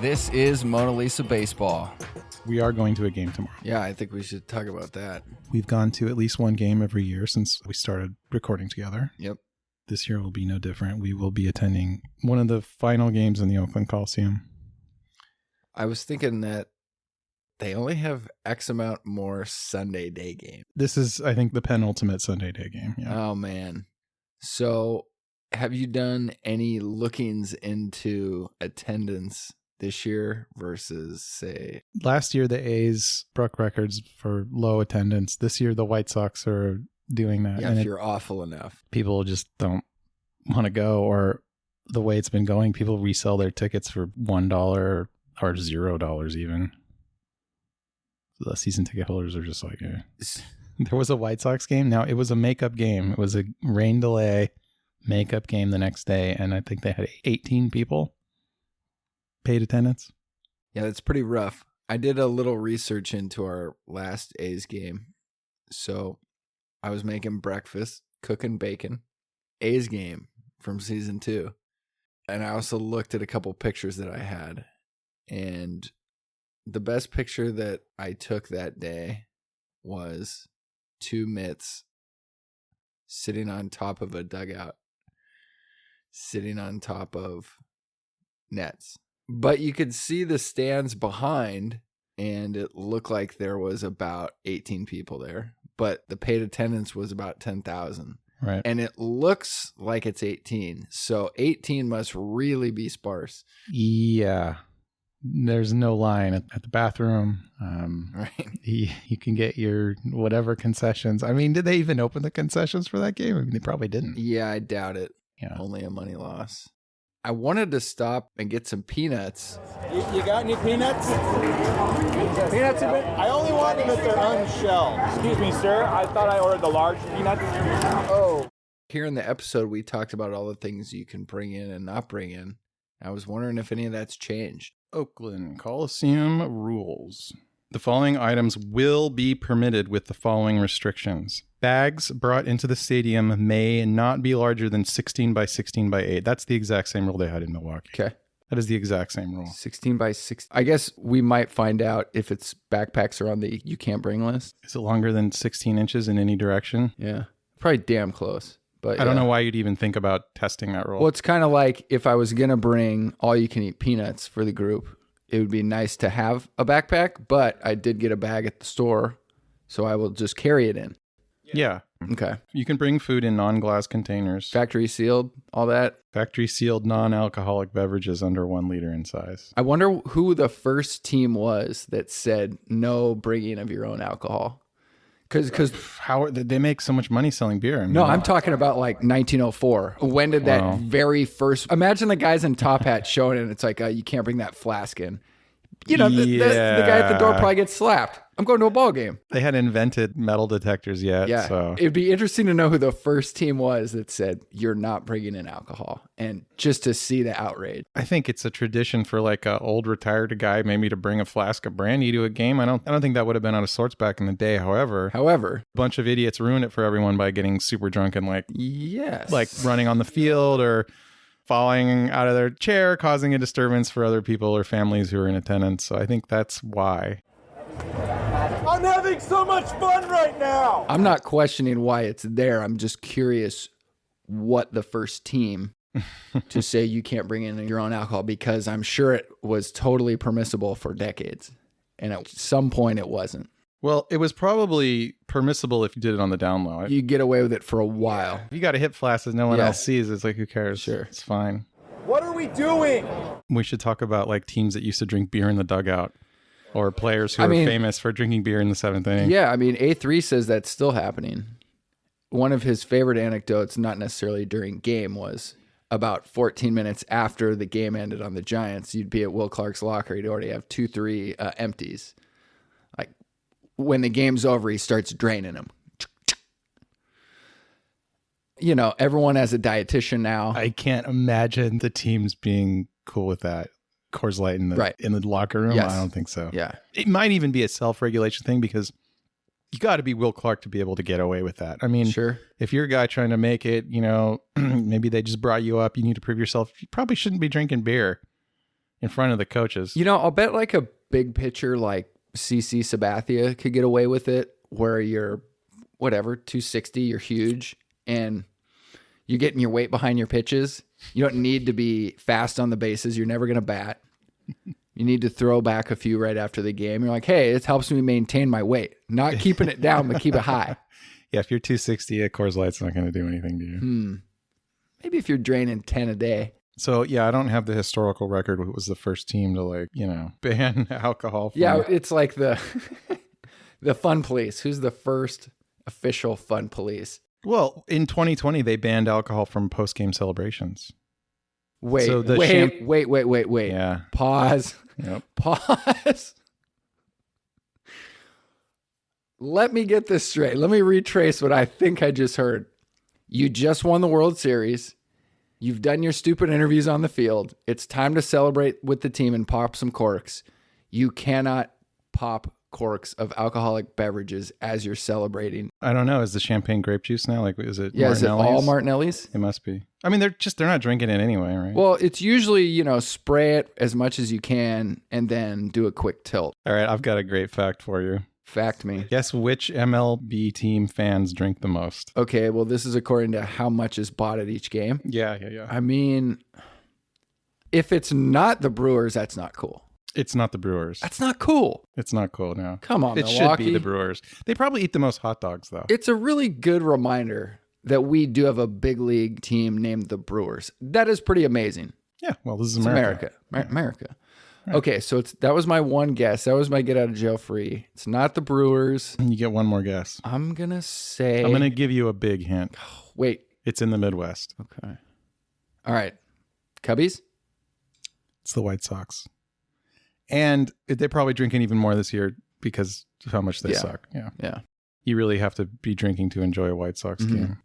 This is Mona Lisa Baseball. We are going to a game tomorrow. Yeah, I think we should talk about that. We've gone to at least one game every year since we started recording together. Yep. This year will be no different. We will be attending one of the final games in the Oakland Coliseum. I was thinking that they only have X amount more Sunday day games. This is, I think, the penultimate Sunday day game. Yeah. Oh, man. So have you done any lookings into attendance this year versus, say... Last year, the A's broke records for low attendance. This year, the White Sox are doing that. Yeah, and if you're awful enough. People just don't want to go, or the way it's been going, people resell their tickets for $1 or $0 even. The season ticket holders are just like, eh. There was a White Sox game. Now, it was a makeup game. It was a rain delay makeup game the next day, and I think they had 18 people paid attendance. Yeah, that's pretty rough. I did a little research into our last A's game. So I was making breakfast, cooking bacon. A's game from season 2. And I also looked at a couple pictures that I had. And the best picture that I took that day was 2 mitts sitting on top of a dugout, sitting on top of nets. But you could see the stands behind, and it looked like there was about 18 people there. But the paid attendance was about 10,000. Right. And it looks like it's 18. So 18 must really be sparse. Yeah. There's no line at the bathroom. Right. You can get your whatever concessions. I mean, did they even open the concessions for that game? I mean, they probably didn't. Yeah, I doubt it. Yeah. Only a money loss. I wanted to stop and get some peanuts. You got any peanuts? Peanuts a bit? I only want them if they're unshelled. Excuse me, sir. I thought I ordered the large peanuts. Oh. Here in the episode, we talked about all the things you can bring in and not bring in. I was wondering if any of that's changed. Oakland Coliseum rules. The following items will be permitted with the following restrictions. Bags brought into the stadium may not be larger than 16 by 16 by 8. That's the exact same rule they had in Milwaukee. Okay. That is the exact same rule. 16 by 6. I guess we might find out if it's backpacks are on the you can't bring list. Is it longer than 16 inches in any direction? Yeah. Probably damn close. But I don't know why you'd even think about testing that rule. Well, it's kind of like if I was going to bring all you can eat peanuts for the group, it would be nice to have a backpack, but I did get a bag at the store, so I will just carry it in. Yeah. Okay. You can bring food in non-glass containers. Factory sealed, all that. Factory sealed non-alcoholic beverages under 1 liter in size. I wonder who the first team was that said no bringing of your own alcohol. Because how they make so much money selling beer? I mean, no, I'm talking about like 1904. When did that very first? Imagine the guys in top hats showing it. And it's like you can't bring that flask in. You know, the guy at the door probably gets slapped. I'm going to a ball game. They hadn't invented metal detectors yet. Yeah, so it'd be interesting to know who the first team was that said you're not bringing in alcohol, and just to see the outrage. I think it's a tradition for like an old retired guy maybe to bring a flask of brandy to a game. I don't think that would have been out of sorts back in the day. However, a bunch of idiots ruin it for everyone by getting super drunk and like running on the field or falling out of their chair, causing a disturbance for other people or families who are in attendance. So I think that's why. I'm having so much fun right now. I'm not questioning why it's there. I'm just curious what the first team to say you can't bring in your own alcohol, because I'm sure it was totally permissible for decades. And at some point it wasn't. Well, it was probably permissible if you did it on the down low. You get away with it for a while. If you got a hip flask that no one else sees, it's like, who cares? Sure. It's fine. What are we doing? We should talk about like teams that used to drink beer in the dugout, or players who are famous for drinking beer in the 7th inning. Yeah, I mean, A3 says that's still happening. One of his favorite anecdotes, not necessarily during game, was about 14 minutes after the game ended on the Giants, you'd be at Will Clark's locker. He'd already have 2-3 empties. Like, when the game's over, he starts draining them. You know, everyone has a dietitian now. I can't imagine the teams being cool with that. Coors Light in the locker room? Yes. I don't think so. Yeah. It might even be a self-regulation thing because You got to be Will Clark to be able to get away with that. I mean, Sure. if you're a guy trying to make it, maybe they just brought you up. You need to prove yourself. You probably shouldn't be drinking beer in front of the coaches. I'll bet like a big pitcher like CC Sabathia could get away with it, where you're 260, you're huge, and you're getting your weight behind your pitches. You don't need to be fast on the bases. You're never going to bat. You need to throw back a few right after the game. You're like, hey, it helps me maintain my weight. Not keeping it down, but keep it high. Yeah, if you're 260, a Coors Light's not going to do anything to you. Maybe if you're draining 10 a day. So, yeah, I don't have the historical record. Who was the first team to, ban alcohol? Yeah, it's like the fun police. Who's the first official fun police? Well, in 2020, they banned alcohol from post-game celebrations. Wait. Yeah. Pause. Yep. Pause. Let me get this straight. Let me retrace what I think I just heard. You just won the World Series. You've done your stupid interviews on the field. It's time to celebrate with the team and pop some corks. You cannot pop corks of alcoholic beverages as you're celebrating. I don't know. Is the champagne grape juice now? Like, is it? Yeah, is it all Martinelli's? It must be. I mean, they're not drinking it anyway, right? Well, it's usually, spray it as much as you can and then do a quick tilt. All right, I've got a great fact for you. Fact me. Guess which MLB team fans drink the most? Okay, well, this is according to how much is bought at each game. Yeah. I mean, if it's not the Brewers, that's not cool. It's not the Brewers. That's not cool. It's not cool, no. Come on, It Milwaukee. should be the Brewers. They probably eat the most hot dogs, though. It's a really good reminder that we do have a big league team named the Brewers. That is pretty amazing. Yeah, well, this is It's America. America. Right. Okay, so that was my one guess. That was my get out of jail free. It's not the Brewers. You get one more guess. I'm going to say... I'm going to give you a big hint. Wait. It's in the Midwest. Okay. All right. Cubbies? It's the White Sox. And they're probably drinking even more this year because of how much they suck. Yeah. You really have to be drinking to enjoy a White Sox game.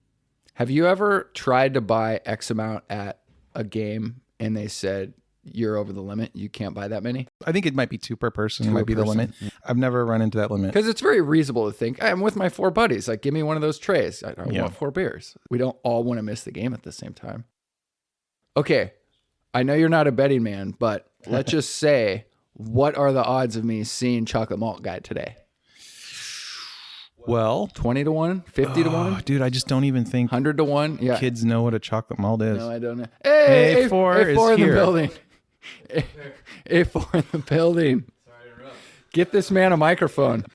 Have you ever tried to buy X amount at a game and they said, you're over the limit, you can't buy that many? I think it might be 2 per person. Might be the limit. Yeah. I've never run into that limit. Because it's very reasonable to think, I'm with my 4 buddies. Like, give me one of those trays. I want 4 beers. We don't all want to miss the game at the same time. Okay. I know you're not a betting man, but let's just say, what are the odds of me seeing Chocolate Malt Guy today? Well, 20 to 1, 50 to 1, dude, I just don't even think 100 to 1. Yeah. kids know what a chocolate malt is. No, I don't know. Hey, A4 is A4 in here. the building. A4 in the building. Sorry to interrupt. Get this man a microphone.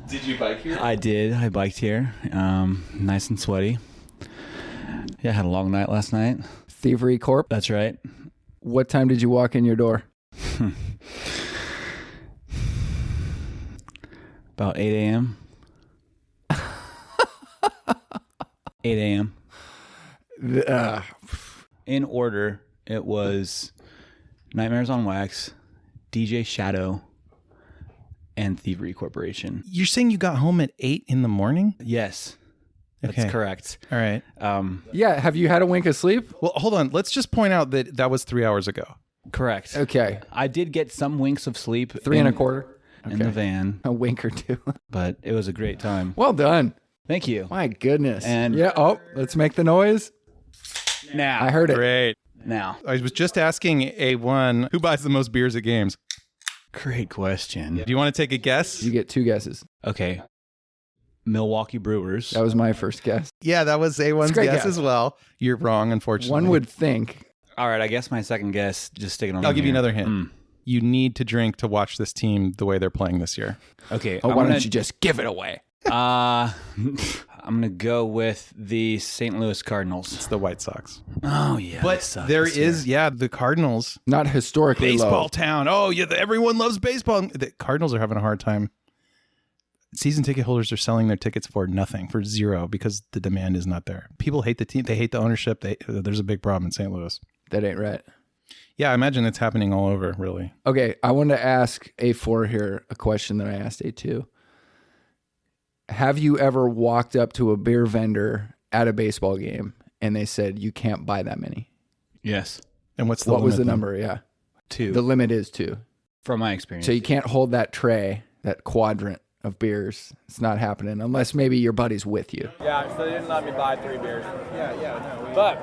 Did you bike here? I did. I biked here. Nice and sweaty. Yeah, had a long night last night. Thievery Corp. That's right. What time did you walk in your door? About 8 a.m. 8 a.m. In order, it was Nightmares on Wax, DJ Shadow, and Thievery Corporation. You're saying you got home at 8 in the morning? Yes, that's Okay. correct. All right. Yeah. Have you had a wink of sleep? Well, hold on. Let's just point out that was 3 hours ago. Correct. Okay. I did get some winks of sleep. 3 and a quarter. in the van, A wink or 2. but it was a great time. Well done. Thank you. My goodness. And- yeah. Oh, let's make the noise. Now, I heard it. Great. Now, I was just asking A1 who buys the most beers at games. great question. Do you want to take a guess? You get 2 guesses. Okay. Milwaukee Brewers. That was my first guess. Yeah, that was A1's Great guess guess. as well. You're wrong, unfortunately. One would think. All right, I guess my second guess, just sticking on. I'll give you here. another hint. You need to drink to watch this team the way they're playing this year. Okay. Oh, why don't you just give it away? I'm gonna go with the St. Louis Cardinals. It's the White Sox. Oh yeah, But there is, the Cardinals. Not historically Baseball low. town. Oh, yeah, everyone loves baseball. The Cardinals are having a hard time. Season ticket holders are selling their tickets for nothing, for $0, because the demand is not there. People hate the team. They hate the ownership. There's a big problem in St. Louis. That ain't right. Yeah, I imagine it's happening all over, really. Okay, I want to ask A4 here a question that I asked A2. Have you ever walked up to a beer vendor at a baseball game and they said you can't buy that many? Yes, And what's the What was limit the then? number? Yeah. 2 The limit is 2. from my experience. So you can't hold that tray, that quadrant of beers. It's not happening unless maybe your buddy's with you. Yeah, so they didn't let me buy 3 beers. No. But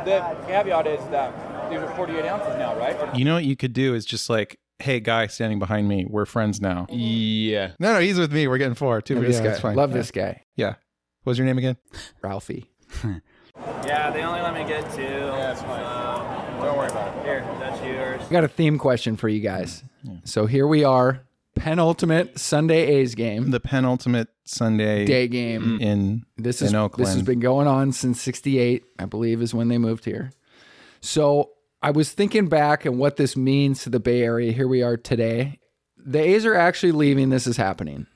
the caveat is that these are 48 ounces now, right? You know what you could do is just like, hey, guy standing behind me, we're friends now. Yeah. No, he's with me. We're getting 4 too. This guy. It's fine. Love this guy. Yeah. What was your name again? Ralphie. Yeah, they only let me get 2. Yeah, it's fine. Don't worry about it. Here, that's yours. I got a theme question for you guys. So here we are, penultimate Sunday A's game. The penultimate Sunday Day game. in Oakland. This has been going on since 68, I believe, is when they moved here. So I was thinking back and what this means to the Bay Area. Here we are today. The A's are actually leaving. This is happening.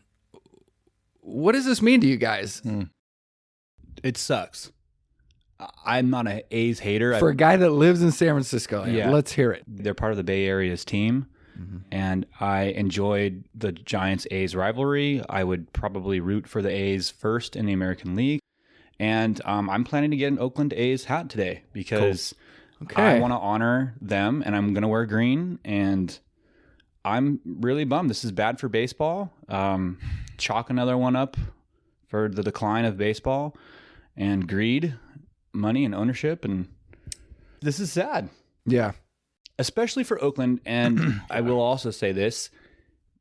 What does this mean to you guys? It sucks. I'm not an A's hater. For a guy that lives in San Francisco, Yeah. let's hear it. They're part of the Bay Area's team, and I enjoyed the Giants-A's rivalry. I would probably root for the A's first in the American League, and I'm planning to get an Oakland A's hat today because I want to honor them, and I'm going to wear green, and I'm really bummed. This is bad for baseball. Chalk another one up for the decline of baseball and greed, money, and ownership, and this is sad. Yeah. Especially for Oakland, and I will also say this,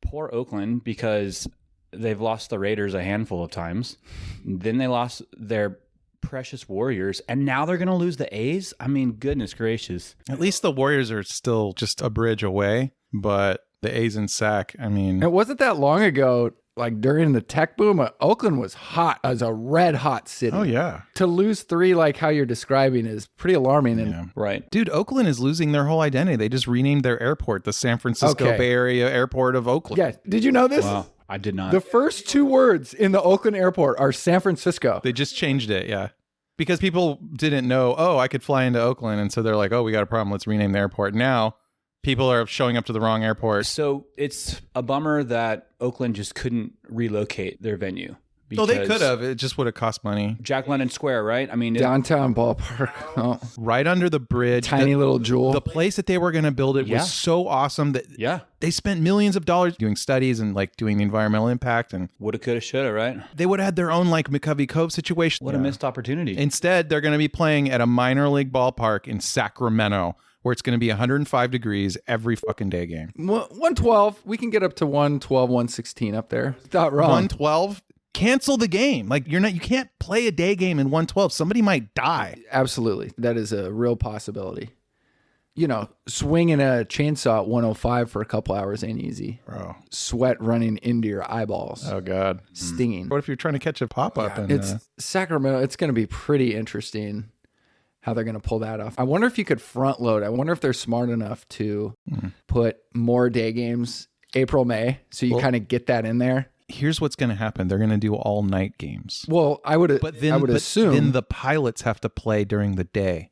poor Oakland, because they've lost the Raiders a handful of times. Then they lost their precious Warriors, and now they're going to lose the A's? I mean, goodness gracious. At least the Warriors are still just a bridge away, but the A's and Sac, I mean... It wasn't that long ago, like during the tech boom, Oakland was hot as a red hot city. Oh, yeah. To lose 3 like how you're describing is pretty alarming. And Yeah. Right. Dude, Oakland is losing their whole identity. They just renamed their airport the San Francisco Bay Area Airport of Oakland. yeah, did you know this? Wow, I did not. The first 2 words in the Oakland airport are San Francisco. They just changed it, yeah. Because people didn't know, I could fly into Oakland. And so they're like, we got a problem. Let's rename the airport. Now, people are showing up to the wrong airport. So it's a bummer that Oakland just couldn't relocate their venue. Oh, they could have. It just would have cost money. Jack London Square, right? I mean, Downtown ballpark. Oh, Right under the bridge. tiny little jewel. The place that they were going to build it Yeah. was so awesome that yeah, they spent millions of dollars doing studies and like doing the environmental impact. And woulda, coulda, shoulda, right? they would have had their own like McCovey Cove situation. What a missed opportunity. Instead, they're going to be playing at a minor league ballpark in Sacramento, where it's going to be 105 degrees every fucking day game. 112. We can get up to 112, 116 up there. Not wrong. 112? Cancel the game. Like you can't play a day game in 112. Somebody might die. Absolutely. That is a real possibility. Swinging a chainsaw at 105 for a couple hours ain't easy. Bro. Sweat running into your eyeballs. Oh, God. Stinging. What if you're trying to catch a pop-up? It's Sacramento. It's going to be pretty interesting how they're going to pull that off. I wonder if you could front load. I wonder if they're smart enough to put more day games April, May, so you kind of get that in there. Here's what's going to happen. They're going to do all night games. Well, I would assume. Then the Pilots have to play during the day.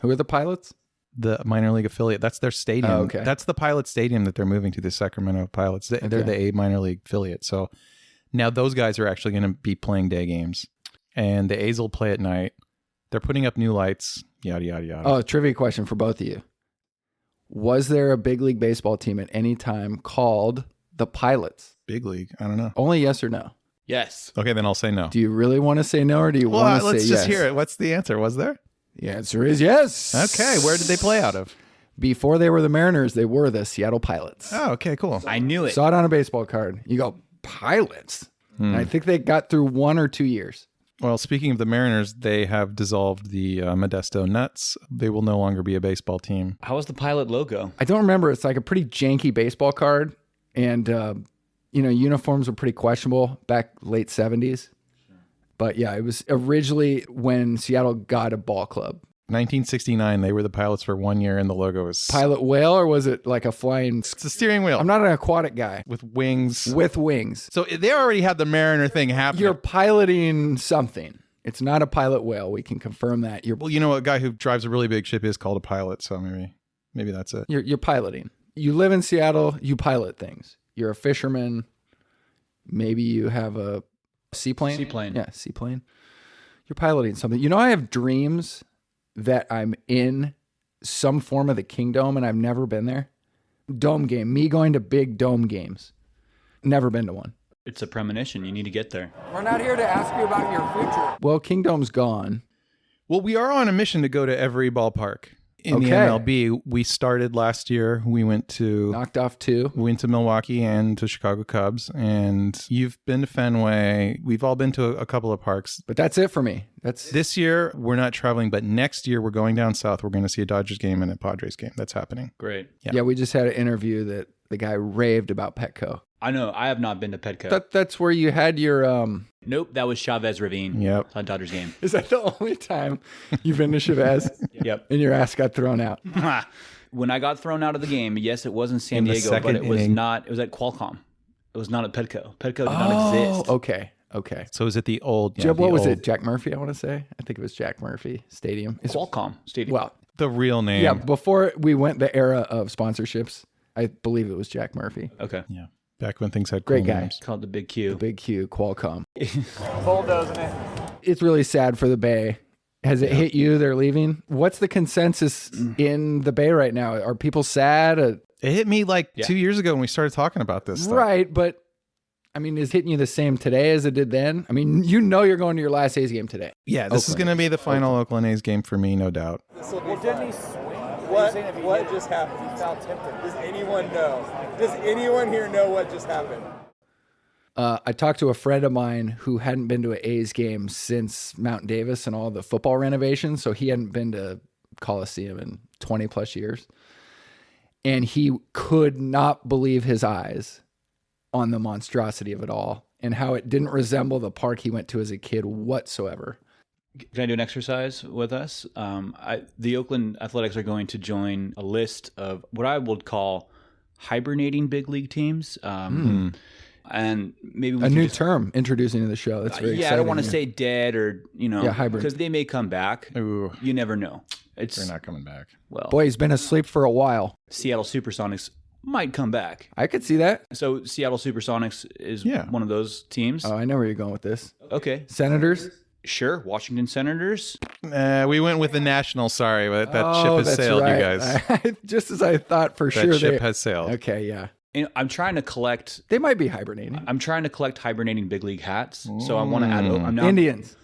Who are the Pilots? The minor league affiliate. That's their stadium. Oh, okay. That's the Pilot Stadium that they're moving to, the Sacramento Pilots. They're the A minor league affiliate. So now those guys are actually going to be playing day games. And the A's will play at night. They're putting up new lights. Yada, yada, yada. Oh, trivia question for both of you. Was there a big league baseball team at any time called the Pilots? Big league. I don't know. Only yes or no? Yes. Okay, then I'll say no. Do you really want to say no or do you want to say yes? Let's just hear it. What's the answer? Was there? The answer is yes. Okay, where did they play out of? Before they were the Mariners, they were the Seattle Pilots. Oh, okay, cool. I knew it. Saw it on a baseball card. You go, Pilots? And I think they got through 1 or 2 years. Well, speaking of the Mariners, they have dissolved the Modesto Nuts. They will no longer be a baseball team. How was the Pilot logo? I don't remember. It's like a pretty janky baseball card. And, uniforms were pretty questionable back late 70s. But yeah, it was originally when Seattle got a ball club. 1969, they were the Pilots for 1 year, and the logo was... Pilot whale, or was it like a flying... It's a steering wheel. I'm not an aquatic guy. With wings. With wings. So they already had the Mariner thing happening. You're piloting something. It's not a pilot whale. We can confirm that. Well, a guy who drives a really big ship is called a pilot, so maybe that's it. You're piloting. You live in Seattle, you pilot things. You're a fisherman. Maybe you have a seaplane. Seaplane. Yeah, seaplane. You're piloting something. I have dreams that I'm in some form of the Kingdom and I've never been there. Dome game. Me going to big dome games. Never been to one. It's a premonition. You need to get there. We're not here to ask you about your future. Well, Kingdome's gone. Well, we are on a mission to go to every ballpark in the Okay. MLB. We started last year. We went to Milwaukee and to Chicago Cubs. And you've been to Fenway. We've all been to a couple of parks. But that's it for me. This year, we're not traveling, but next year, we're going down south. We're going to see a Dodgers game and a Padres game. That's happening. Great. Yeah, we just had an interview that the guy raved about Petco. I know. I have not been to Petco. That's where you had your... Nope, that was Chavez Ravine. Yep. On Dodgers game. Is that the only time you've been to Chavez? Yep. And your ass got thrown out? When I got thrown out of the game, yes, it was in San the Diego, but second it was inning. not. It was at Qualcomm. It was not at Petco. Petco did not exist. Okay. So is it the old... What was it? Jack Murphy, I want to say? I think it was Jack Murphy Stadium. Qualcomm Stadium. Well, The real name. yeah, before we went the era of sponsorships, I believe it was Jack Murphy. Okay. Yeah. Back when things had Great cool guy. names. Called the Big Q. Big Q, Qualcomm. Bulldozing it. It's really sad for the Bay. Has it hit you? They're leaving. What's the consensus in the Bay right now? Are people sad? It hit me like 2 years ago when we started talking about this stuff. Right, but I mean, is hitting you the same today as it did then? I mean, you're going to your last A's game today. Yeah, this is going to be the final Oakland A's game for me, no doubt. Didn't he swing? What just happened? He felt tempted. Does anyone know? Does anyone here know what just happened? I talked to a friend of mine who hadn't been to an A's game since Mount Davis and all the football renovations. So he hadn't been to Coliseum in 20 plus years. And he could not believe his eyes on the monstrosity of it all and how it didn't resemble the park he went to as a kid whatsoever. Can I do an exercise with us? The Oakland Athletics are going to join a list of what I would call hibernating big league teams. And maybe we A can new just, term introducing to the show. That's very exciting. I don't want to say dead or, hybrid. because they may come back. Ooh, You never know. they're not coming back. Well, Boy, he's been asleep for a while. Seattle Supersonics might come back. I could see that. So Seattle Supersonics is one of those teams. Oh, I know where you're going with this. Okay. Senators? Sure. Washington Senators. We went with the Nationals. Sorry, but that ship has that's sailed, right. you guys. Just as I thought for That sure. ship has sailed. Okay, yeah. And I'm trying to collect. They might be hibernating. I'm trying to collect hibernating big league hats. So I want to add. I'm now, Indians.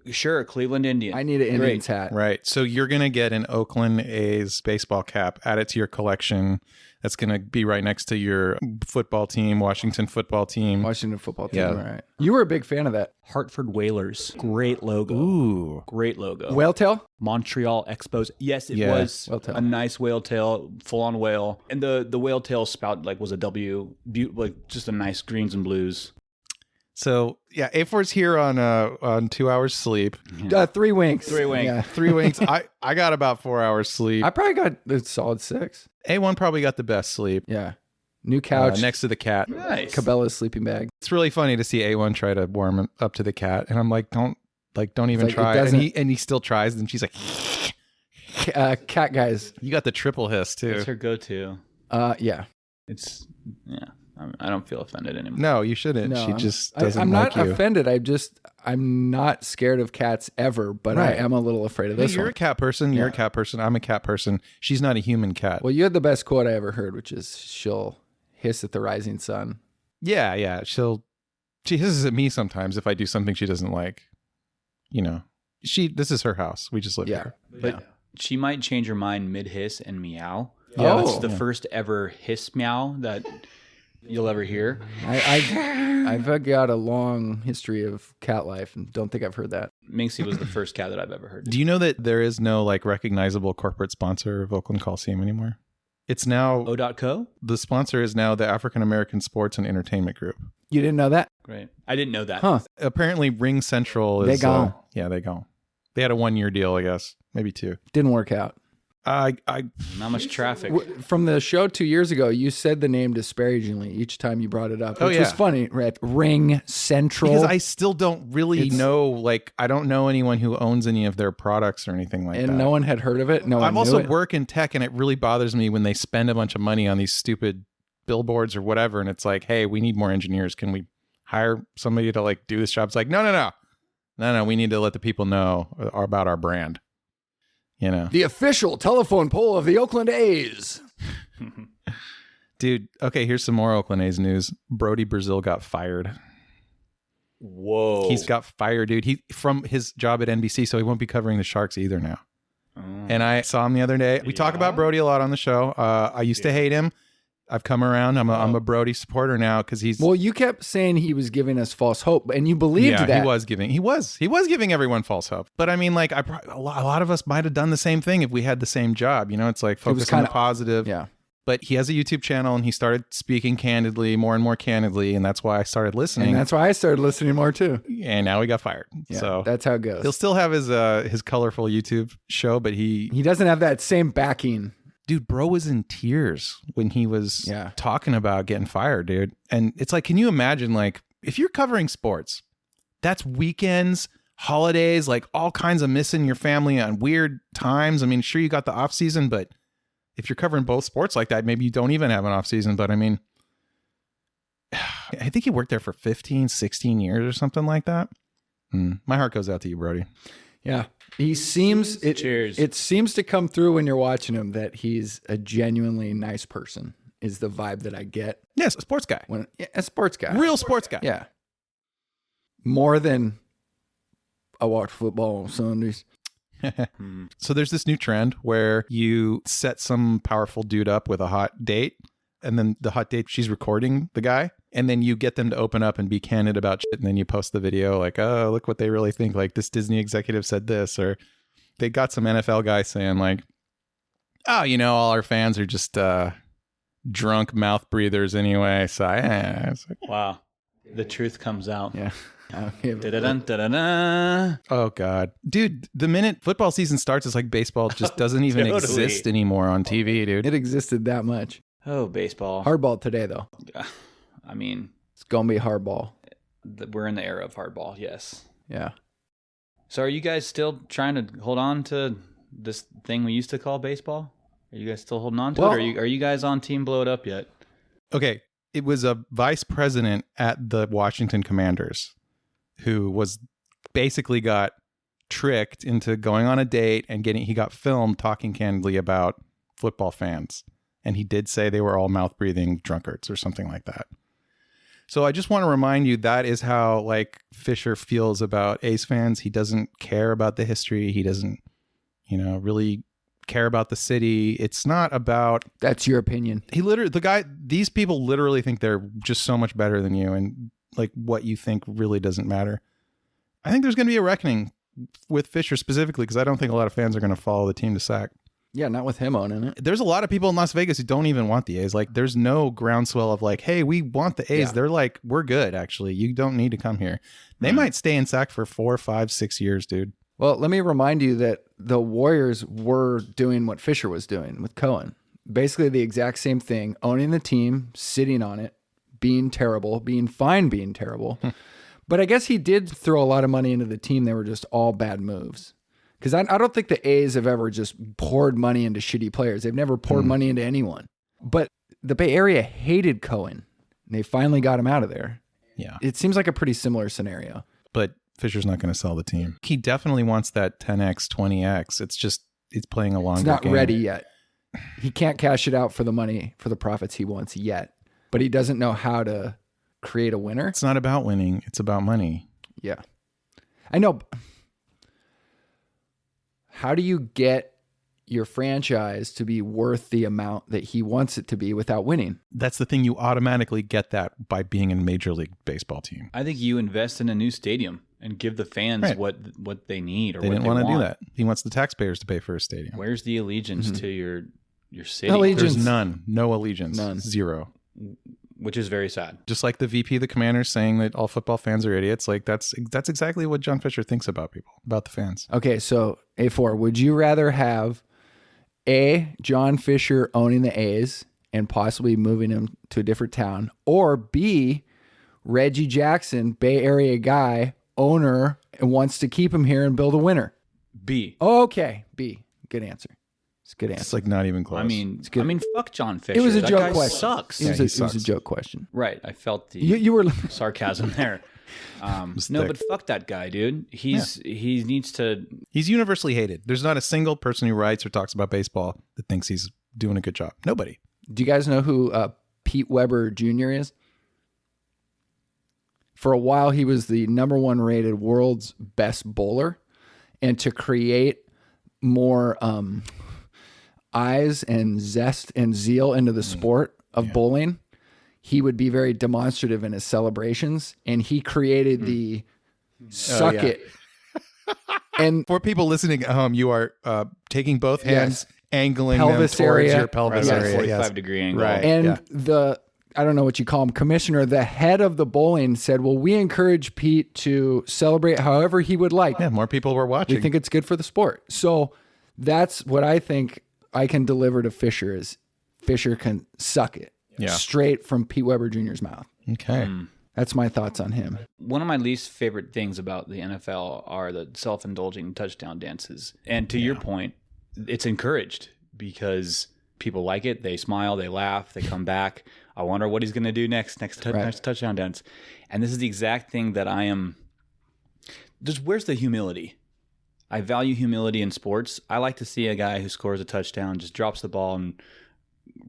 Sure, Cleveland Indians. I need an Indians hat. Right. So you're going to get an Oakland A's baseball cap, add it to your collection. That's going to be right next to your football team, Washington football team. Washington football team. Yeah. All right. You were a big fan of that. Hartford Whalers. Great logo. Ooh. Great logo. Whale tail? Montreal Expos. Yes, it Yeah. was Whale tail. a nice whale tail, full on whale. And the whale tail spout was a W, just a nice greens and blues. So, yeah, A4's here on 2 hours sleep. 3 winks. 3 winks. Yeah. 3 winks. I got about 4 hours sleep. I probably got a solid 6. A1 probably got the best sleep. Yeah. New couch. Next to the cat. Nice. Cabela's sleeping bag. It's really funny to see A1 try to warm up to the cat. And I'm like, don't even like, it try. doesn't- And he still tries. And she's like, Cat guys. you got the triple hiss too. It's her go-to. Yeah. It's, I don't feel offended anymore. No, you shouldn't. No, She just doesn't I'm like not you. offended. I'm not scared of cats ever, but Right. I am a little afraid of Hey, this you're one. a cat person. You're a cat person. I'm a cat person. She's not a human cat. Well, you had the best quote I ever heard, which is she'll hiss at the rising sun. Yeah. She hisses at me sometimes if I do something she doesn't like. This is her house. We just live here. But She might change her mind mid-hiss and meow. Yeah, It's that's- the first ever hiss meow that you'll ever hear. I've got a long history of cat life and don't think I've heard that. Minxie was the first cat that I've ever heard. Do you know that there is no recognizable corporate sponsor of Oakland Coliseum anymore? It's now O.co? the sponsor is now the African American Sports and Entertainment Group. You didn't know that? Great. I didn't know that. Huh. Apparently, Ring Central is. They gone. Yeah, they gone. They had a 1-year deal, I guess, maybe 2. Didn't work out. I Not much traffic. From the show 2 years ago, you said the name disparagingly each time you brought it up, which was funny. Right? Ring Central. because I still don't really know. I don't know anyone who owns any of their products or anything like that. and no one had heard of it. No one I've knew also it. work in tech, and it really bothers me when they spend a bunch of money on these stupid billboards or whatever, and it's like, hey, we need more engineers. Can we hire somebody to do this job? It's like, no. We need to let the people know about our brand. The official telephone pole of the Oakland A's. Dude, okay, here's some more Oakland A's news. Brodie Brazil got fired. Whoa. He's got fired, dude. He from his job at NBC, so he won't be covering the Sharks either now. And I saw him the other day. We talk about Brodie a lot on the show. I used to hate him. I've come around. I'm a Brodie supporter now because he's. Well, you kept saying he was giving us false hope, and you believed that. He was giving everyone false hope. But I mean, like, a lot of us might have done the same thing if we had the same job. You know, it's like focus on the positive. Yeah. But he has a YouTube channel, and he started speaking candidly, more and more candidly, and that's why I started listening. And that's why I started listening more too. And now he got fired. Yeah, so that's how it goes. He'll still have his colorful YouTube show, but he doesn't have that same backing. Dude, bro was in tears when he was talking about getting fired, dude. And it's like, can you imagine, like, if you're covering sports, that's weekends, holidays, like all kinds of missing your family on weird times. I mean, sure, you got the off season, but if you're covering both sports like that, maybe you don't even have an off season. But I mean, I think he worked there for 15, 16 years or something like that. My heart goes out to you, Brodie. Yeah. He seems Cheers. It seems to come through when you're watching him that he's a genuinely nice person is the vibe that I get. Yes, a sports guy. A sports guy. Real sports guy. Yeah. More than I watch football on Sundays. So there's this new trend where you set some powerful dude up with a hot date, and then the hot date, she's recording the guy, and then you get them to open up and be candid about shit, and then you post the video like, oh, look what they really think. Like, this Disney executive said this, or they got some NFL guy saying like, oh, you know, all our fans are just drunk mouth breathers anyway. So it's like, wow. The truth comes out. Yeah. Da-da-dun-da-da-da. oh God, dude, the minute football season starts, it's like baseball just doesn't even Totally. exist anymore on TV, dude. It existed that much. Oh, baseball. Hardball today, though. I mean, It's going to be hardball. we're in the era of hardball, yes. Yeah. So are you guys still trying to hold on to this thing we used to call baseball? Are you guys still holding on to Well- it? Are you guys on Team Blow It Up yet? Okay, it was a vice president at the Washington Commanders who was basically got tricked into going on a date and he got filmed talking candidly about football fans. And he did say they were all mouth breathing drunkards or something like that. So I just want to remind you that is how like Fisher feels about A's fans. He doesn't care about the history. He doesn't, really care about the city. It's not about. That's your opinion. These people literally think they're just so much better than you, and like what you think really doesn't matter. I think there's going to be a reckoning with Fisher specifically because I don't think a lot of fans are going to follow the team to Sac. Yeah, not with him owning it. There's a lot of people in Las Vegas who don't even want the A's. Like, there's no groundswell of like, hey, we want the A's. Yeah. They're like, we're good, actually. You don't need to come here. They might stay in Sac for 4, 5, 6 years, dude. Well, let me remind you that the Warriors were doing what Fisher was doing with Cohen. Basically the exact same thing, owning the team, sitting on it, being terrible, being fine being terrible. But I guess he did throw a lot of money into the team. They were just all bad moves. Because I don't think the A's have ever just poured money into shitty players. They've never poured money into anyone. But the Bay Area hated Cohen. And they finally got him out of there. Yeah. It seems like a pretty similar scenario. But Fisher's not going to sell the team. He definitely wants that 10X, 20X. It's playing a longer game. It's not ready yet. He can't cash it out for the money, for the profits he wants yet. But he doesn't know how to create a winner. It's not about winning. It's about money. Yeah. I know. How do you get your franchise to be worth the amount that he wants it to be without winning? That's the thing. You automatically get that by being in a Major League Baseball team. I think you invest in a new stadium and give the fans Right. what they need or They what didn't they want want. to do that. He wants the taxpayers to pay for his stadium. Where's the allegiance to your city? Allegiance. There's none. No allegiance. None. Zero. Which is very sad. Just like the VP of the Commanders saying that all football fans are idiots. Like that's exactly what John Fisher thinks about people, about the fans. Okay, so A4, would you rather have A, John Fisher owning the A's and possibly moving him to a different town, or B, Reggie Jackson, Bay Area guy, owner, and wants to keep him here and build a winner? B. Okay, B. Good answer. It's a good It's answer. like not even close. I mean, good. fuck John Fisher. It was a That joke guy question. Sucks. It was, he it was a sucks. joke question. Right. I felt the You were sarcasm there. No, thick. but fuck that guy, dude. He needs to. he's universally hated. There's not a single person who writes or talks about baseball that thinks he's doing a good job. Nobody. Do you guys know who Pete Weber Jr. is? For a while, he was the number 1 rated world's best bowler. And to create more eyes and zest and zeal into the sport of bowling, he would be very demonstrative in his celebrations. And he created the suck it. And for people listening at home, you are taking both hands, angling pelvis them towards area. your pelvis Right, area. 45-degree angle. Right. And I don't know what you call him, commissioner, the head of the bowling said, well, we encourage Pete to celebrate however he would like. Yeah, more people were watching. We think it's good for the sport. So that's what I think I can deliver to Fisher is Fisher can suck it straight from Pete Weber Jr.'s mouth. Okay. That's my thoughts on him. One of my least favorite things about the NFL are the self-indulging touchdown dances. And to your point, it's encouraged because people like it. They smile, they laugh, they come back. I wonder what he's going to do next touchdown dance. And this is the exact thing that I am just, where's the humility? I value humility in sports. I like to see a guy who scores a touchdown, just drops the ball and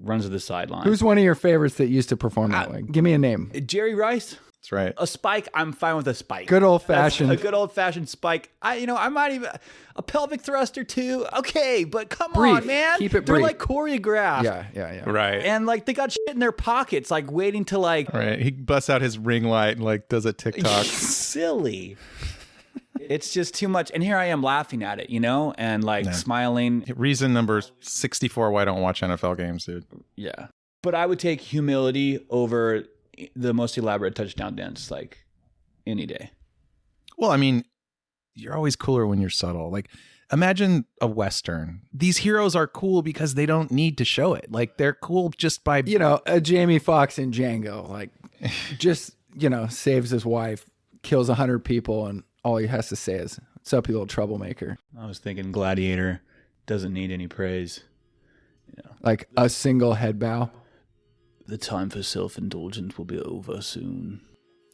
runs to the sideline. Who's one of your favorites that used to perform that way? Give me a name. Jerry Rice. That's right. A spike, I'm fine with a spike. Good old-fashioned. A good old-fashioned spike. I might even a pelvic thruster too. Okay, but come Brief. on, man. Keep it They're brief. like choreographed. Yeah. Right. And like they got shit in their pockets, like waiting to like Right. He busts out his ring light and like does a TikTok. silly. It's just too much. And here I am laughing at it, and like smiling. Reason number 64 why I don't watch NFL games, dude. Yeah. But I would take humility over the most elaborate touchdown dance, like any day. Well, I mean, you're always cooler when you're subtle. Like, imagine a Western. These heroes are cool because they don't need to show it. Like, they're cool just by... A Jamie Foxx in Django, like, just, saves his wife, kills 100 people, and all he has to say is, what's up, you little troublemaker? I was thinking Gladiator doesn't need any praise. Like, a single head bow. The time for self-indulgence will be over soon.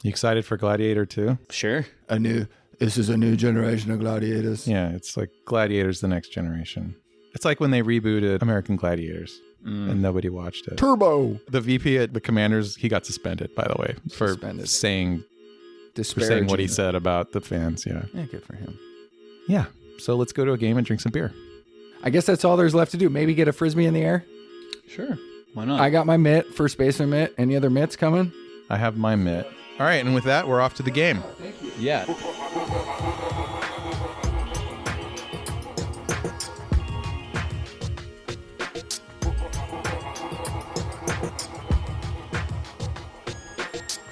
You excited for Gladiator 2? Sure. This is a new generation of gladiators. Yeah, it's like Gladiator's the next generation. It's like when they rebooted American Gladiators and nobody watched it. Turbo. The VP at the Commanders, he got suspended, by the way, for saying what he said about the fans. Yeah, good for him. Yeah. So let's go to a game and drink some beer. I guess that's all there's left to do. Maybe get a Frisbee in the air. Sure. Why not? I got my mitt, first baseman mitt. Any other mitts coming? I have my mitt. All right, and with that, we're off to the game. Yeah.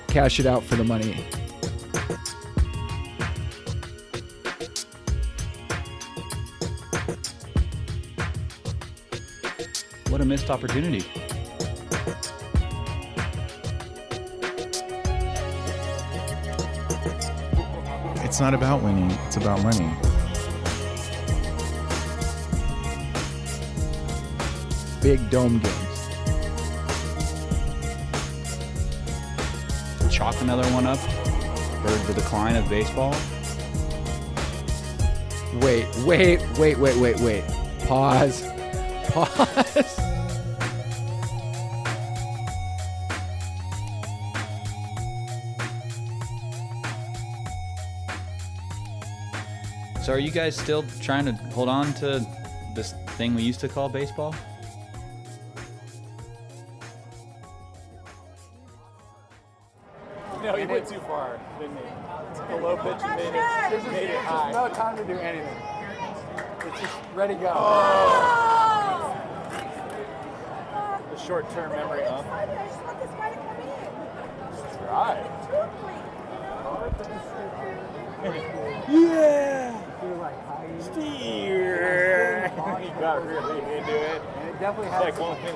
Cash it out for the money. What a missed opportunity. It's not about winning, it's about money. Big dome games. Chalk another one up for the decline of baseball. Wait. Pause. So are you guys still trying to hold on to this thing we used to call baseball? No, he went too far, didn't he? Took a low pitch and made it high. No time to do anything. It's just ready to go. The short-term memory up. I just want this guy to come in. Right. Yeah. Steer. He got really into it. And it definitely Like has. one thing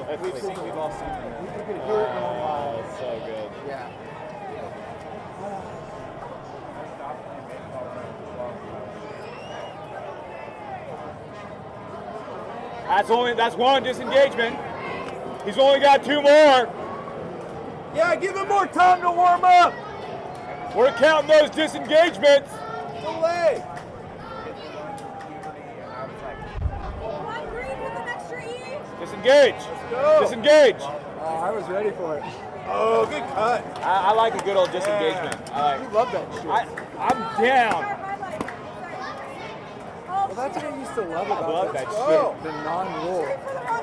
we've all seen that. You could hear it in the whole Oh, it's so good. Yeah. That's one disengagement. He's only got 2 more. Yeah, give him more time to warm up. We're counting those disengagements. Delay. One green with an extra E. Disengage. Disengage. I was ready for it. Oh, good cut. I like a good old disengagement. You love that shit. I'm down. Well, that's what I used to love about love that that shit. The non-rule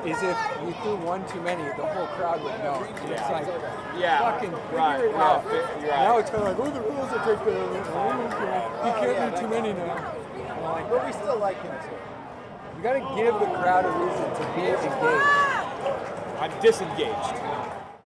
is if you threw one too many, the whole crowd would know. And it's like, fucking figure it out. Now it's kind of like, the rules are take care of it. You can't do too many now. And I'm like, but we still like him too. You gotta give the crowd a reason to be engaged. I'm disengaged.